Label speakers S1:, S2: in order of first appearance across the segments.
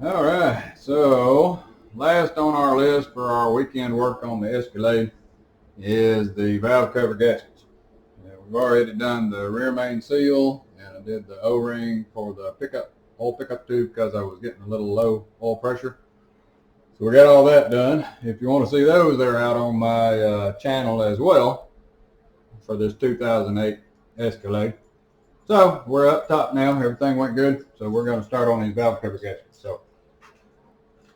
S1: All right, so last on our list for our weekend work on the Escalade is the valve cover gaskets. We've already done the rear main seal, and I did the O-ring for the oil pickup tube because I was getting a little low oil pressure. So we got all that done. If you want to see those, they're out on my channel as well for this 2008 Escalade. So we're up top now. Everything went good. So we're going to start on these valve cover gaskets. So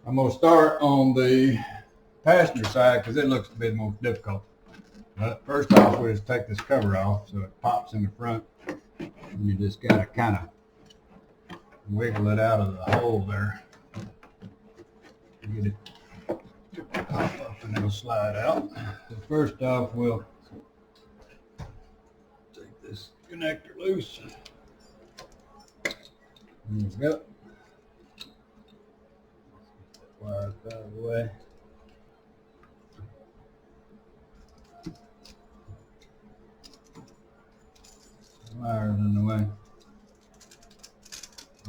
S1: I'm going to start on the passenger side because it looks a bit more difficult. But first off, we just take this cover off so it pops in the front. And you just got to kind of wiggle it out of the hole there. Get it to pop up and it'll slide out. So first off, we'll take this connector loose. There we go. Wires out of the way. Wires in the way.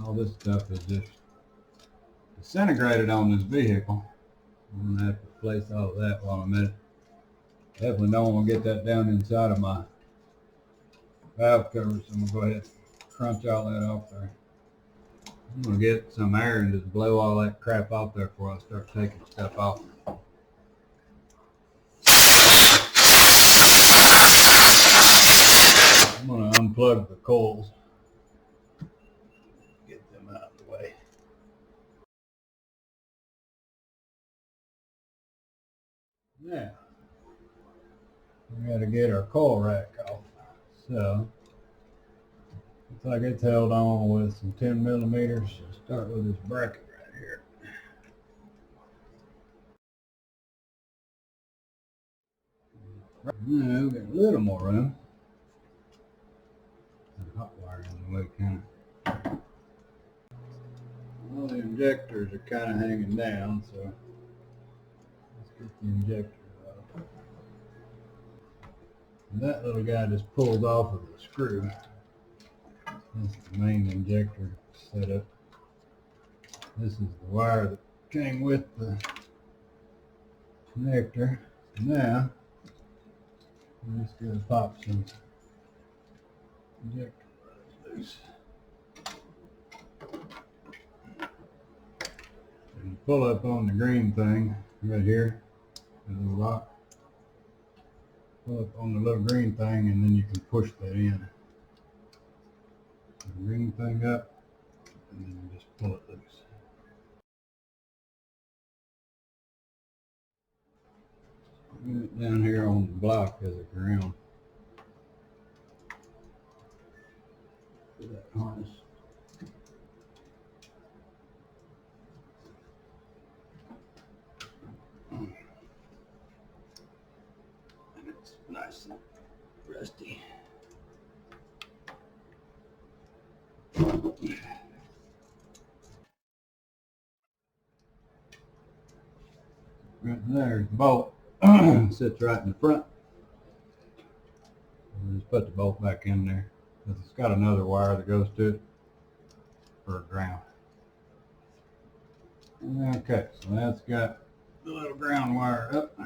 S1: All this stuff is just disintegrated on this vehicle. I'm going to have to replace all of that while I'm at it. Definitely don't want to get that down inside of my valve covers, so I'm going to go ahead and crunch all that off there. I'm going to get some air and just blow all that crap off there before I start taking stuff off. I'm going to unplug the coils. Get them out of the way. Now, we got to get our coil rack off. So, looks like it's held on with some 10 millimeters. So start with this bracket right here. Now we got a little more room. The hot wire in the way, kind of. All the injectors are kind of hanging down, so let's get the injectors off. And that little guy just pulls off of the screw. This is the main injector setup. This is the wire that came with the connector. Now, we're just going to pop some injector loose. And pull up on the green thing right here, the little lock. Pull up on the little green thing, and then you can push that in. The green thing up, and then you just pull it loose. Put it down here on the block as a ground for that harness. And it's nice and rusty. Right there's the bolt. Sits right in the front. We'll just put the bolt back in there because it's got another wire that goes to it for ground. Okay, so that's got the little ground wire up.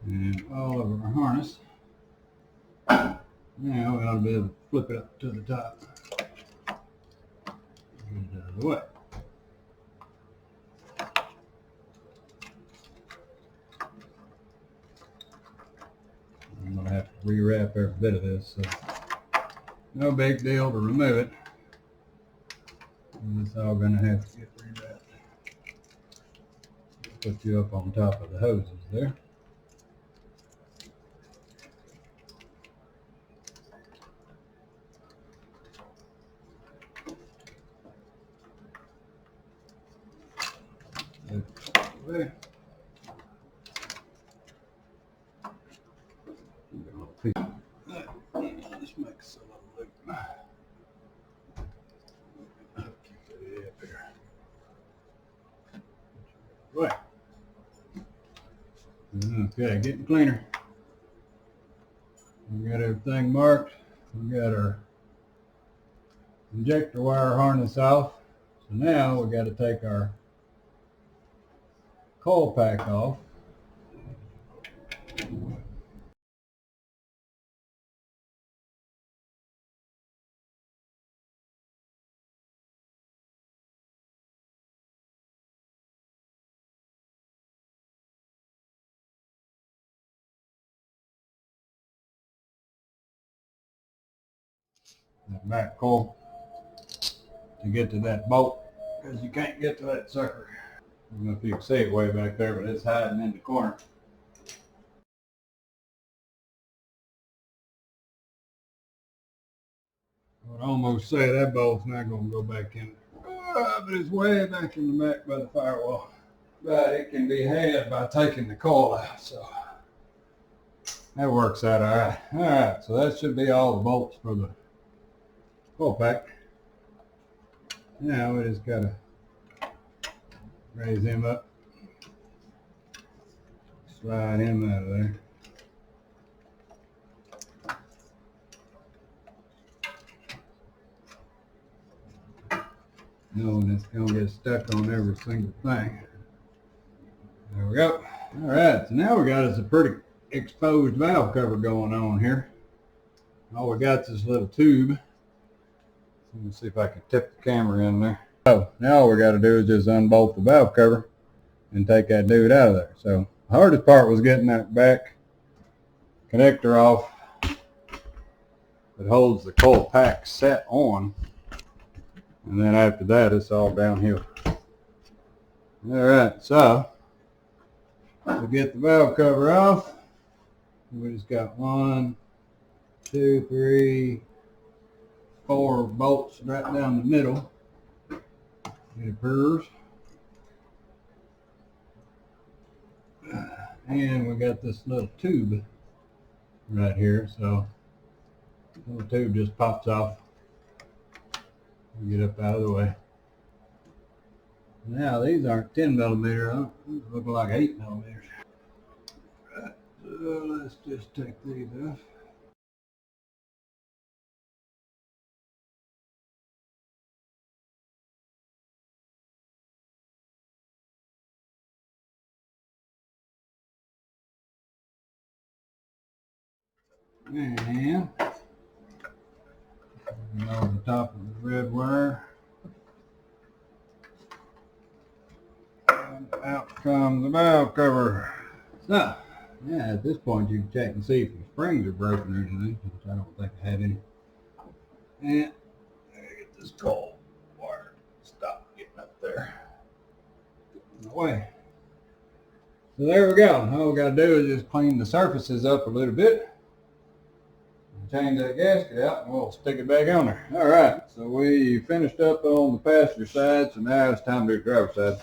S1: And all of our harness. Now we ought to be able to flip it up to the top. Get it out of the way. I'm going to have to rewrap every bit of this, so no big deal to remove it. And it's all going to have to get rewrapped. Put you up on top of the hoses there. There. Just makes a little loop. Keep it up here. Right. Okay, getting cleaner. We got everything marked. We got our injector wire harness off. So now we got to take our coil pack off. That back coil to get to that bolt, because you can't get to that sucker. I don't know if you can see it way back there, but it's hiding in the corner. I would almost say that bolt's not going to go back in there. But it's way back in the back by the firewall. But it can be had by taking the coil out, so that works out all right. All right, so that should be all the bolts for the coil pack. Now we just got to raise him up, slide him out of there. Knowing it's going to get stuck on every single thing. There we go. All right, so now we got us a pretty exposed valve cover going on here. All we got is this little tube. Let me see if I can tip the camera in there. So now all we got to do is just unbolt the valve cover and take that dude out of there. So the hardest part was getting that back connector off that holds the coil pack set on. And then after that, it's all downhill. All right, so we'll get the valve cover off. We just got 1, 2, 3, 4 bolts right down the middle. It appears. And we got this little tube right here. So the little tube just pops off. Get up out of the way. Now these aren't 10 millimeter, these look like 8 millimeters. Right, so let's just take these off. And over the top of the red wire. And out comes the valve cover. So, yeah, at this point you can check and see if your springs are broken or anything, which I don't think I have any. And get this coil wire stop getting up there. Get in the way. So there we go. All we got to do is just clean the surfaces up a little bit. Change that gasket out and we'll stick it back on there. All right, so we finished up on the passenger side, so now it's time to do the driver's side.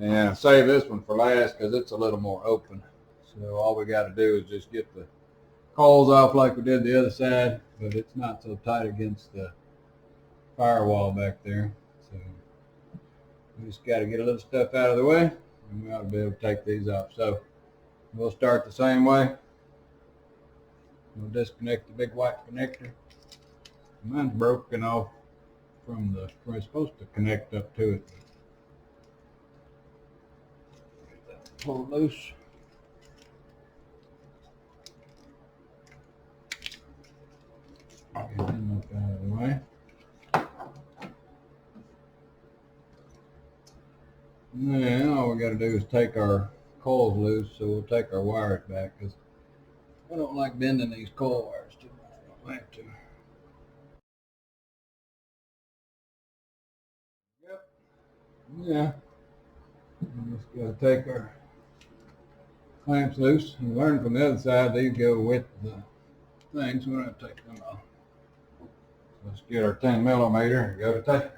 S1: And I'll save this one for last because it's a little more open. So all we got to do is just get the coils off like we did the other side, but it's not so tight against the firewall back there. So we just got to get a little stuff out of the way and we ought to be able to take these off. So we'll start the same way. We'll disconnect the big white connector. Mine's broken off from where it's supposed to connect up to it. Get that pulled loose. Get him up out of the way. Now all we got to do is take our coils loose, so we'll take our wires back because I don't like bending these coil wires too much. I don't have to. Yep. Yeah. We just got to take our clamps loose and learn from the other side. These go with the thing, so we're going to take them off. Let's get our 10 millimeter and go to tape.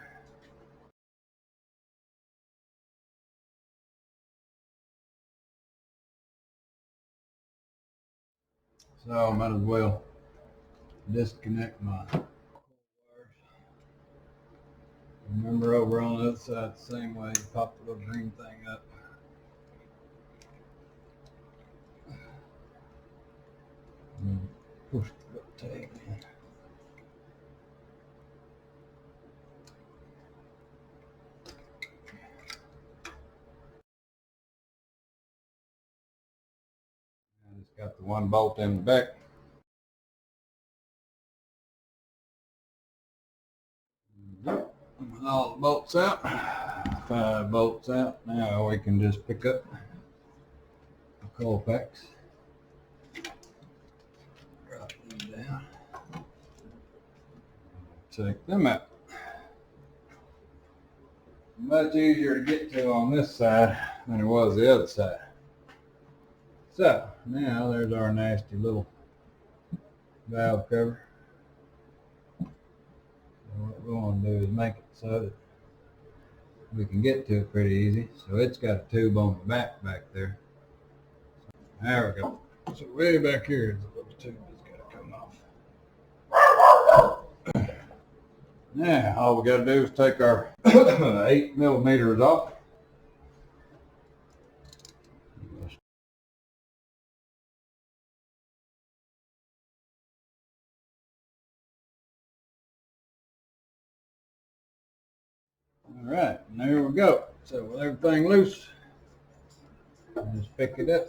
S1: So I might as well disconnect my wires. Remember over on the other side, the same way, you pop the little green thing up. And push the tape in. Got the one bolt in the back. Yep. With all the bolts out, 5 bolts out. Now we can just pick up the coil packs. Drop them down. Take them out. Much easier to get to on this side than it was the other side. So now there's our nasty little valve cover. And what we want to do is make it so that we can get to it pretty easy. So it's got a tube on the back there. There we go. So way back here is the little tube that's got to come off. Now all we got to do is take our 8 millimeters off. All right, and there we go. So with everything loose, just pick it up.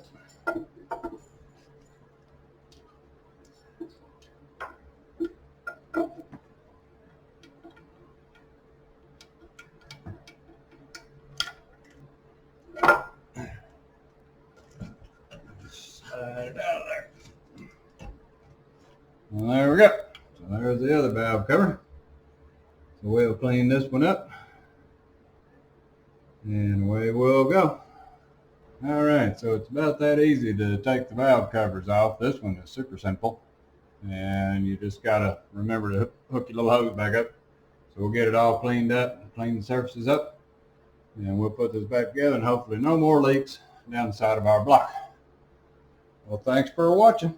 S1: Slide it out of there. Well, there we go. So there's the other valve cover. So we'll clean this one up. And away we'll go. All right, so it's about that easy to take the valve covers off. This one is super simple. And you just got to remember to hook your little hose back up. So we'll get it all cleaned up and clean the surfaces up. And we'll put this back together and hopefully no more leaks down the side of our block. Well, thanks for watching.